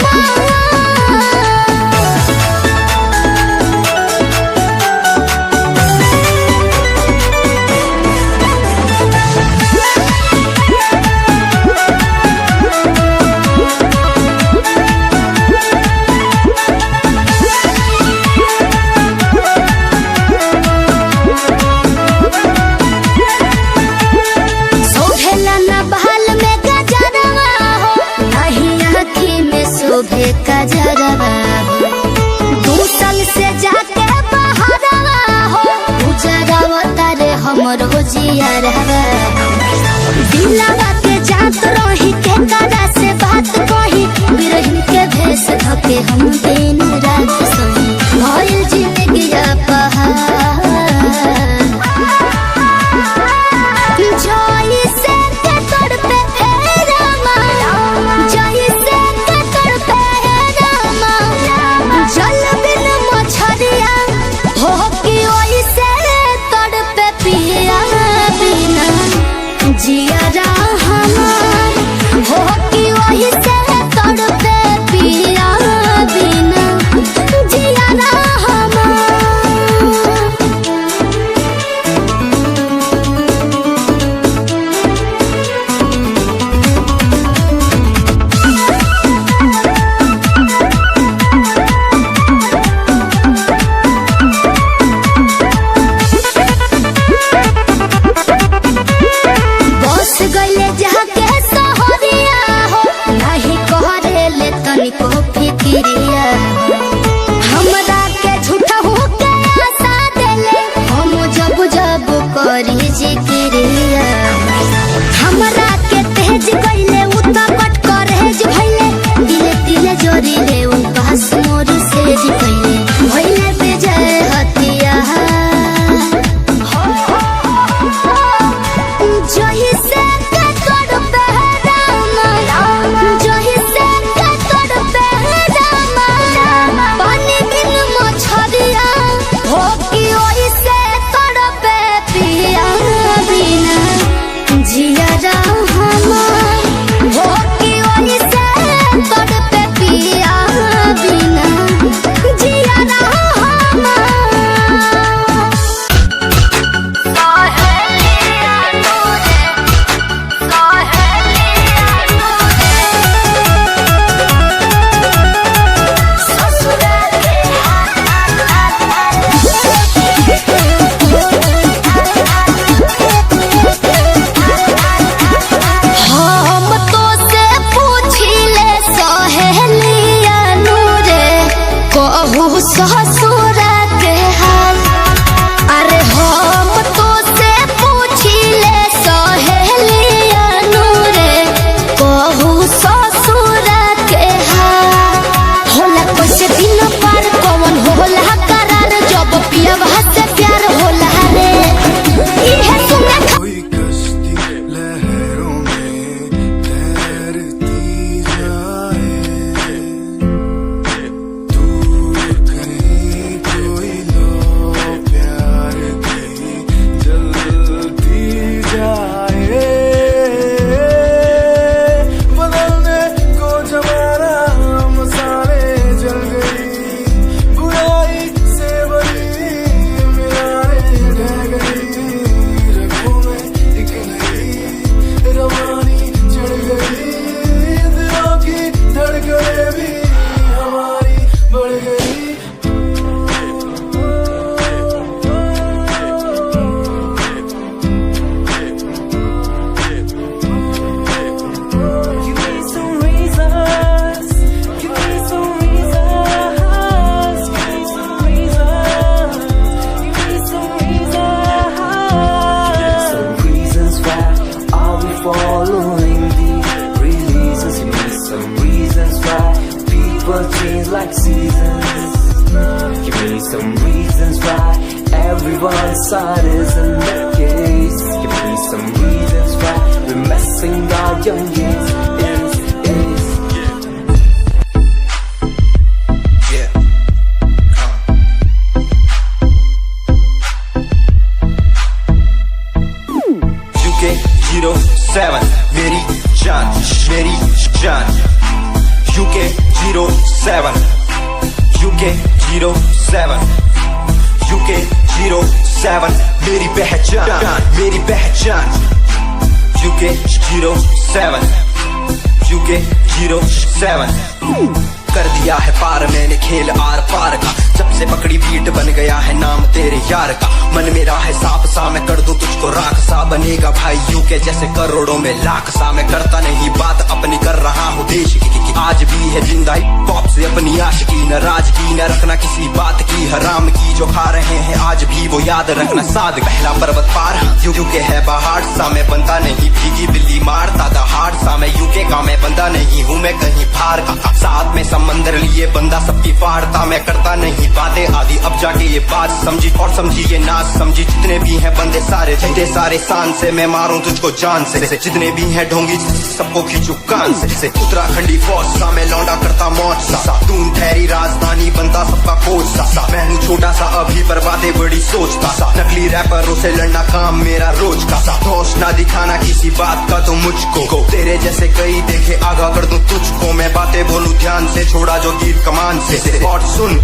शोभेला न बहाल में गजरवा हो नहीं आँखी में शोभे गजरवा हो 2 साल से जाके बहरवा हो उजरवा तारे हमरो जियरवा दिलवा के जात रही के करा से बात कही बिरही के भेष धके हम दिन रात सही भइल जिंदगी पहाड़ जोई से के तोड़ पे रामा जोई से के तोड़ पे रामा जल बिन मछरिया हो कि ओई से तोड़ पे पिया बिना जिया हमार हो कि ओई से तोड़ पे पिया बिना जिया हमार। बस गईले जाके सहरिया हो नहीं कहरेले तनिको फिक्रिया हमरा के झूठा हो के आशा देले हम जब जब करी जिक्रिया हमरा के तेज गईले उता कट करेज भइले दिले दिले जरिले उ पास मोर सेज कइले भइले बेजय हतिया जोही से के तोड़ पे रामा जोही से के तोड़ पे रामा पानी बिन मछरिया हो कि ओही से तोड़ पे पिया बिना जिया हमार हो कि ओही से तोड़ पे पिया बिना जिया हमार। हम तो से पूछिले सहेलिया नूरे कहू ससुरा के हाल अरे हम तो से पूछिले सहेलिया नूरे कहू ससुरा के हाल होला कैसे दिन पार कौन होला करार जब पियवा से प्यार होला रे इहे सुने कोई कश्ती लहरों में तैरती जाए दूर कहीं कोई लो प्यार की जलती जाए बदलने को जमाना मसाले जल गई बुराई से बनी मियारे ढह गई रगों में एक नई रवानी चढ़ गई दिलों की धड़कनें भी हमारी बढ़ गई। Give me some reasons, give me some reasons, give me some reasons, give me some reasons why are we following the releases? Give me some reasons why people change like seasons. Give me some reasons why everyone's side is in the case. Give me some reasons why we're messing our young years. UK 07 मेरी जान UK 07 UK 07 UK 07 मेरी पहचान UK 07 UK 07 कर दिया है पार मैंने खेल आर पार का जब से पकड़ी बीट बन गया है नाम तेरे यार का। मन मेरा है साफ सा, मैं कर दूं तुझको राख सा। बनेगा भाइयों के जैसे करोड़ों में लाख सा। मैं करता नहीं बात अपनी, कर रहा हूँ देश की। आज भी है जिंदा पॉप से अपनी आशिकी। नाराजगी न रखना किसी बात की, हराम की जो खा रहे हैं आज भी वो याद रखना। साद पहला पर्वत पार यूके है पहाड़ सा। मैं बनता नहीं भीगी बिल्ली मारता दहाड़ सा। मैं यूके का मैं बंदा नहीं हूँ, मैं कहीं बाहर का। साथ में समंदर लिए बंदा सबकी फाड़ता। मैं करता नहीं बातें आदि, अब जाके ये बात समझी और समझी ये नाच समझी। जितने भी हैं बंदे सारे झंडे सारे शान से, मैं मारूं तुझको जान से। जितने भी हैं ढोंगी सबको खींचू कान से। उत्तराखंडी फौज सा मैं लौंडा करता मौज सा। दून ठहरी राजधानी बनता सबका कोच सा। मैं हूँ छोटा सा अभी पर बातें बड़ी सोचता सा। नकली रैपरों से लड़ना काम मेरा रोज का सा। होश ना दिखाना किसी बात का तो मुझको, तेरे जैसे कई देखे आगा कर दूं तुझको। मैं बातें बोलूं ध्यान से, छोड़ा जो तीर कमान से। और सुन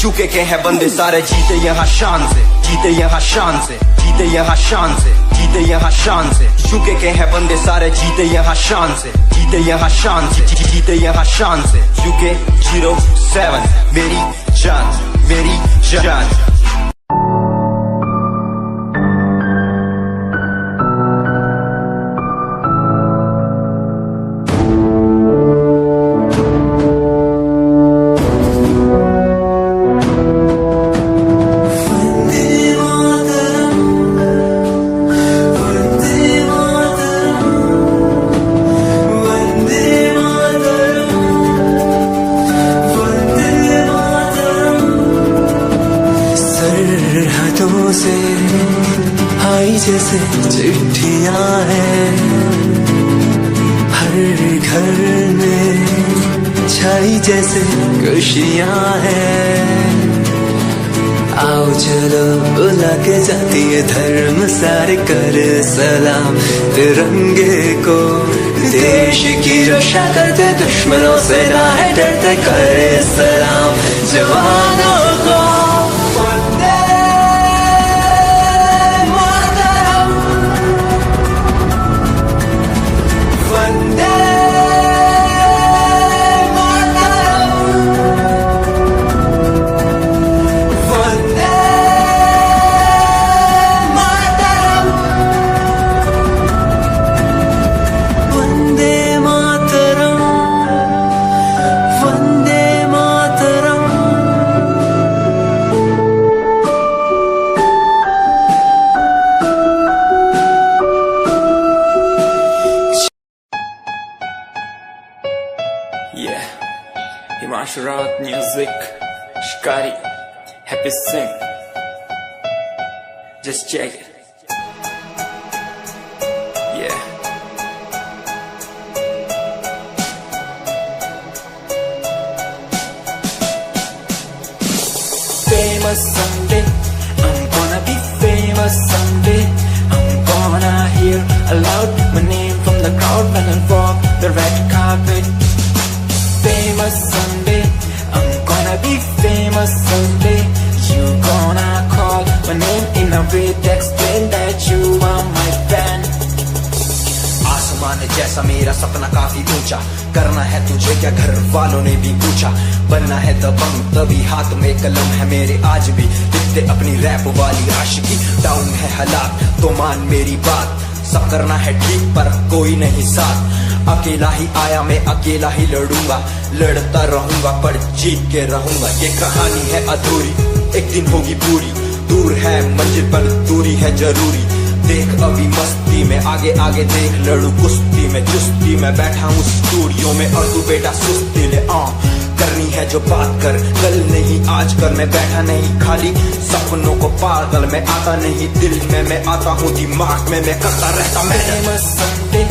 यूके के हैं बंदे सारे, जीते यहाँ शान से, जीते यहाँ शान से, जीते यहाँ शान से, जीते यहाँ शान से। यूके के हैं बंदे सारे, जीते यहाँ शान से, जीते यहाँ शान से, जीते यहाँ शान से। यूके 07 मेरी जान, मेरी जान। से आई जैसे चिट्ठियां हैं, हर घर में छाई जैसे खुशियां हैं। आओ चलो बुला के जाती है धर्म सारे, कर सलाम तिरंगे को। देश की रक्षा करते दुश्मनों से ना है डरते, करे सलाम जवानों को। Yeah, Himanshu Rawat music, Shikari, Happy Singh. Just check it. Yeah. Famous someday, I'm gonna be famous someday. I'm gonna hear aloud my name from the crowd when I walk the red carpet. Famous someday, I'm gonna be famous someday. You gonna call my name in a way to explain that you are my fan. आसमान जैसा मेरा सपना काफी ऊंचा, करना है तुझे क्या घर वालों ने भी पूछा। बनना है दबंग तभी हाथ में कलम है मेरे, आज भी लिखते अपनी रैप वाली आशिकी। डाउन है हालात तो मान मेरी बात, सब करना है ठीक पर कोई नहीं साथ। अकेला ही आया मैं अकेला ही लड़ूंगा, लड़ता रहूंगा पर जीत के रहूंगा। ये कहानी है अधूरी, एक दिन होगी पूरी। दूर है मंजिल पर दूरी है जरूरी। देख अभी मस्ती में आगे आगे देख, लड़ू कुश्ती में चुस्ती में बैठा हूँ स्टूडियो में। और तू बेटा सुस्ती ले करनी है जो बात कर, कल नहीं आज कर। मैं बैठा नहीं खाली सपनों को पागल, मैं आता नहीं दिल में, मैं आता हूँ दिमाग में, मैं करता रहता मैं। Famous someday,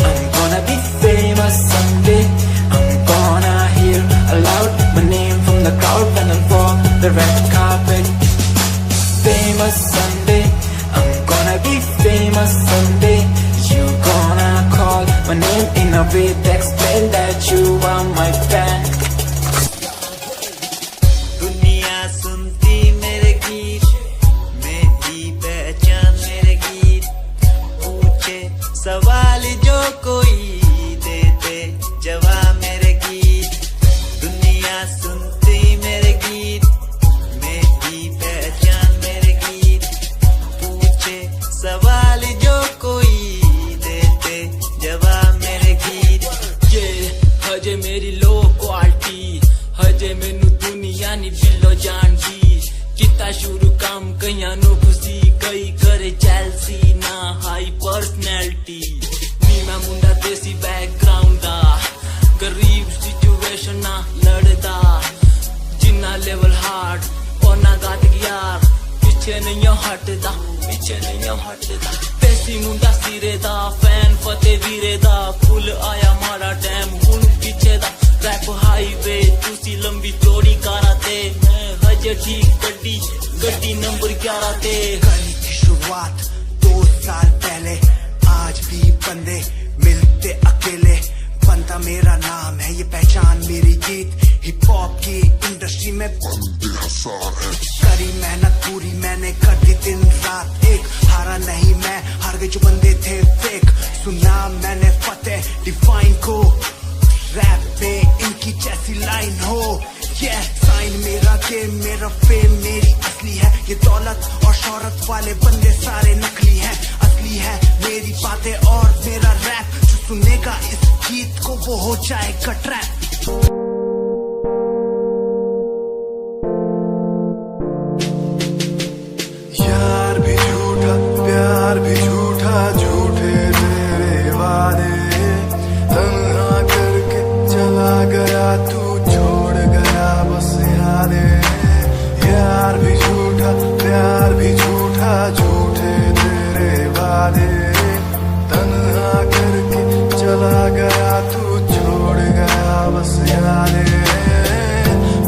I'm gonna be famous someday. I'm gonna hear aloud my name from the crowd when I walk the red carpet. Famous someday, I'm gonna be famous someday. You gonna call my name in a way to explain that you are my fan. दुनिया सुनती मेरे गीत, मेरी पहचान मेरे गीत। पूछे सवाल जो कोई, देते जवाब मेरे गीत। दुनिया सुनती मेरे गीत, ਕੀਤਾ ਸ਼ੁਰੂ ਕੰਮ ਕਈਆਂ ਨੂੰ ਖੁਸ਼ੀ ਕਈ ਕਰੇ ਜੈਲਸੀ ਨਾ ਹਾਈ ਪਰਸਨੈਲਿਟੀ ਨੀ ਮੈਂ ਮੁੰਡਾ ਦੇਸੀ ਬੈਕਗ੍ਰਾਉਂਡ ਦਾ ਗਰੀਬ ਸਿਚੁਏਸ਼ਨ ਨਾ ਲੜਦਾ ਜਿੰਨਾ ਲੈਵਲ ਹਾਰਡ ਉਹਨਾਂ ਗਾਤ ਯਾਰ ਪਿੱਛੇ ਨਹੀਂ ਹਟਦਾ ਪੈਸੀ ਮੁੰਡਾ ਸਿਰੇ ਦਾ ਫੈਨ ਫਤੇ ਵੀਰੇ ਦਾ ਫੁੱਲ ਆਇਆ ਮਾੜਾ ਟਾਈਮ ਹੁਣ ਪਿੱਛੇ ਦਾ ਰੈਪ ਹਾਈਵੇ ਤੁਸੀਂ ਲੰਬੀ ਚੌੜੀ ਕਾਰਾਂ ਤੇ ਮੈਂ ਹਜੇ ਠੀਕ ਗੱਡੀ नंबर 11 ਤੇ कहानी की शुरुआत 2 साल पहले आज भी बंदे मिलते अकेले बनता मेरा नाम है ये पहचान मेरी जीत हिप हॉप की इंडस्ट्री में करी मेहनत पूरी मैंने कर दी दिन रात एक हारा नहीं मैं हार गए जो बंदे थे फेक सुना मैंने फतेह डिफाइन को रैप पे इनकी जैसी लाइन हो साइन मेरा गेम मेरा फेम मेरी असली है ये दौलत और शोहरत वाले बंदे सारे नकली हैं असली है मेरी बातें और मेरा रैप जो सुनेगा इस गीत को वो हो जाएगा ट्रैप यार भी झूठा प्यार भी झूठा झूठे तेरे वादे तन्हा करके चला गया तू छोड़ गया बस यादें यार भी झूठा प्यार भी झूठा झूठे तेरे वादे तन्हा करके चला गया तू छोड़ गया बस यादें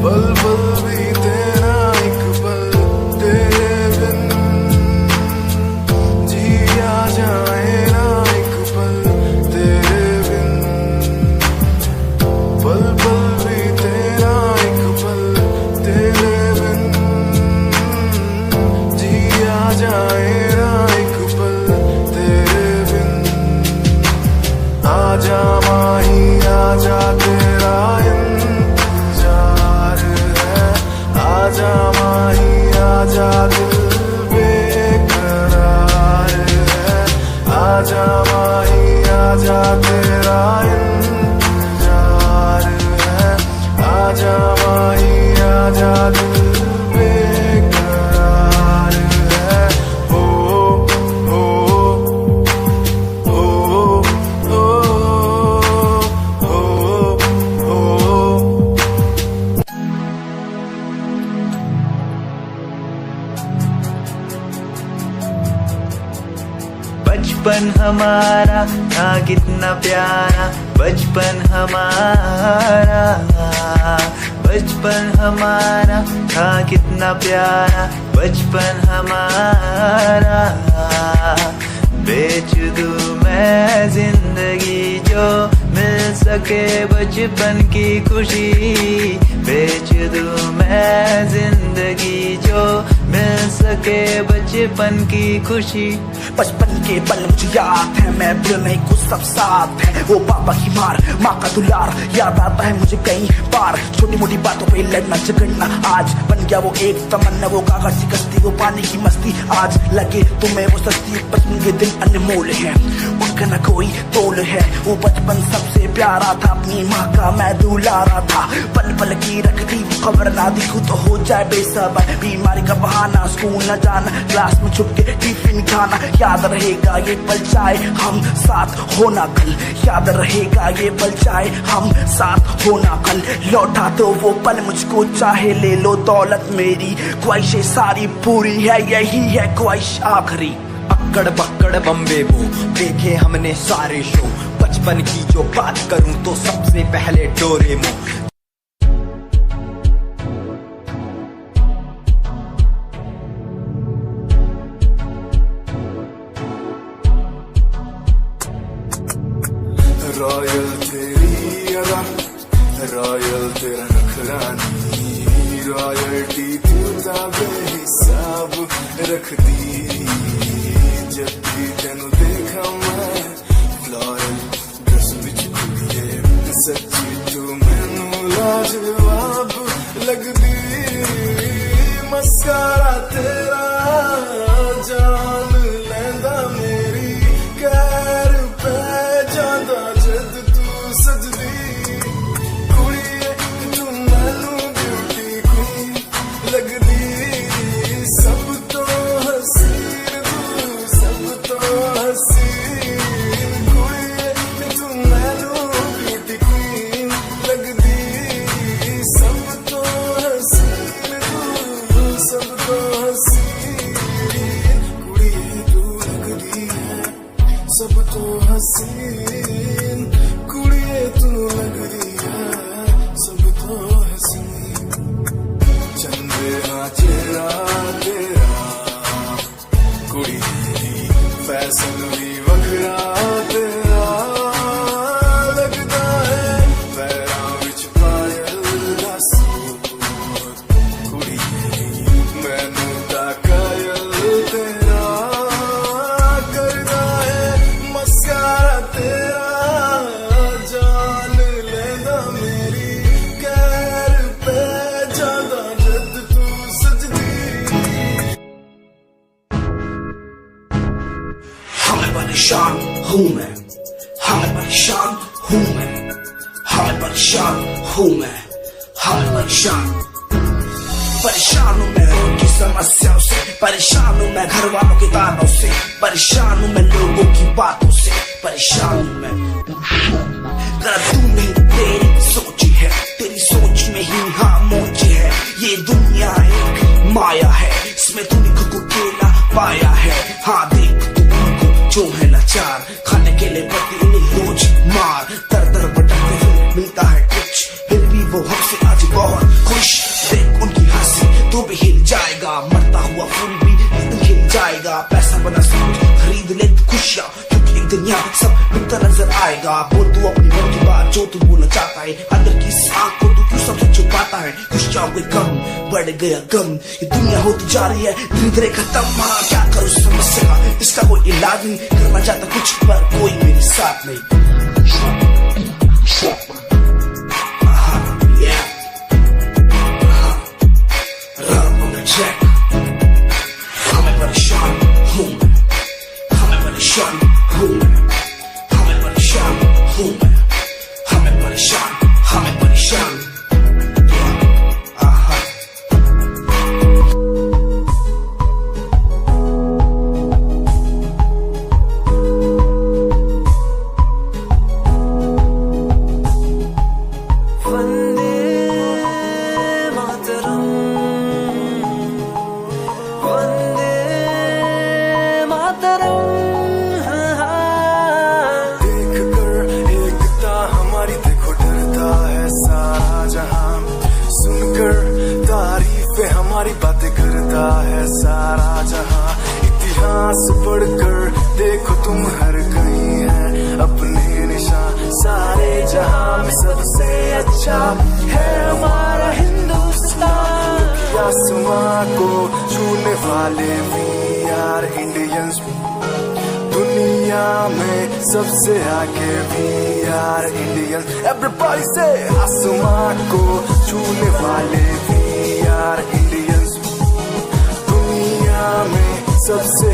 पल पल भी तेरा एक पल तेरे बिन जिया जाए ना एक पल तेरे बिन पल पल भी तेरा एक पल तेरे बिन जिया जाए ना एक पल तेरे बिन आजा माही आजा तेरा इंतजार है आजा माही आजा दिल बेकरार है आजा माही आजा तेरा इंतजार है आजा माही आजा दिल बेकरार है ओ ओ ओ ओ ओ ओ बचपन हमारा था कितना प्यारा बचपन हमारा बचपन हमारा था कितना प्यारा बचपन हमारा बेच दूं मैं जिंदगी जो मिल सके बचपन की खुशी बेच दूं मैं जिंदगी जो मिल सके बचपन की खुशी बचपन के पल मुझे याद है मैं भूल नहीं कुछ सब साथ है वो पापा की मार माँ का दुलार याद आता है मुझे कई बार छोटी मोटी बातों पे लड़ना झगड़ना आज बन गया वो एक तमन्ना वो कागज की कश्ती वो पानी की मस्ती आज लगे तुम्हें वो सस्ती बचपन के दिन अनमोल है उनका न कोई तोल है वो बचपन सबसे प्यारा था अपनी माँ का मैं दुलारा था पल पल की रखती वो खबर ना दिखूं तो हो जाए बेसबर बीमारी का बहाना स्कूल न जाना क्लास में छुप के टिफिन खाना याद रहेगा ये पल चाहे हम साथ होना कल याद रहेगा ये पल चाहे हम साथ होना कल लौटा तो वो पल मुझको चाहे ले लो दौलत मेरी ख्वाहिशें सारी पूरी है यही है ख्वाहिश आखिरी अक्कड़ बक्कड़ बम्बे वो देखे हमने सारे शो बचपन की जो बात करूं तो सबसे पहले डोरेमोन रॉयल तेरी अदा रॉयल तेरा नखरानी रॉयल्टी तूता बेहिसाब रख दी जब भी तेनू देखा मैं फ्लोरल ड्रेस विच कुड़िए सच्ची तू मैनू लाजवाब लगदी मस्कारा तेरा जान लैंदा मेरी कैर पे जांदा जद तू सजदी कुड़िए तू मैनू ब्यूटी क्वीन लगदी हसीन कुड़िए तू लग रही है सब तो हसीन चंद्रा चेहरा तेरा कुड़ी फैशन भी वखरा तेरा लगता है पैरां विच पायल दा सूट कुड़ी मैनू ता कायल तेरा करदा है मस्कारा तेरा जान लेंदा मेरी कैर पे ज्यादा जद तू सजदी हमें परेशान हूँ मैं, हमें परेशान हूँ मैं, हमें परेशान हूँ मैं, हमें परेशान परेशान हूँ मैं उनकी समस्याओं से, परेशान हूँ मैं घर वालों के तानों से, परेशान हूँ मैं लोगों की बातों से, परेशान हूँ मैं गलत तू नहीं तेरी सोच है, तेरी सोच में ही हाँ मोची है, ये दुनिया एक माया है, इसमें तूने खुद को अकेला पाया है, हाँ देख जो है लाचार खाने के लिए पड़ती उन्हें रोज मार दर दर भटकते हुए मिलता है कुछ फिर भी वो हमसे आज बहुत खुश देख उनकी हंसी तो भी हिल जाएगा मरता हुआ फूल भी हिल जाएगा पैसा बना सब खरीद ले खुशियाँ क्योंकि एक दिन यहाँ सब मिलता नजर आएगा बोल तू अपनी मन की बात जो तू बोलना चाहता है अंदर की इस आँख को तू क्यों सबसे छुपाता है खुशियाँ कोई कम बढ़ गया गम ये दुनिया होती जा रही है धीरे धीरे खत्म हाँ क्या करूँ समस्या का इसका कोई इलाज नहीं करना चाहता कुछ पर कोई मेरे साथ नहीं हमें परेशान हूँ मैं, हमें परेशान हूँ मैं, हमें परेशान हूँ मैं, हमें परेशान हमें परेशान हमारी बातें करता है सारा जहां इतिहास पढ़कर देखो तुम हर कहीं है अपने निशान सारे जहां में सबसे अच्छा है हमारा हिंदुस्तान आसमां को छूने वाले भी यार इंडियंस दुनिया में सबसे आगे भी यार इंडियंस एवरीबॉडी से आसमां को छूने वाले भी यार इंडियंस दुनिया में सबसे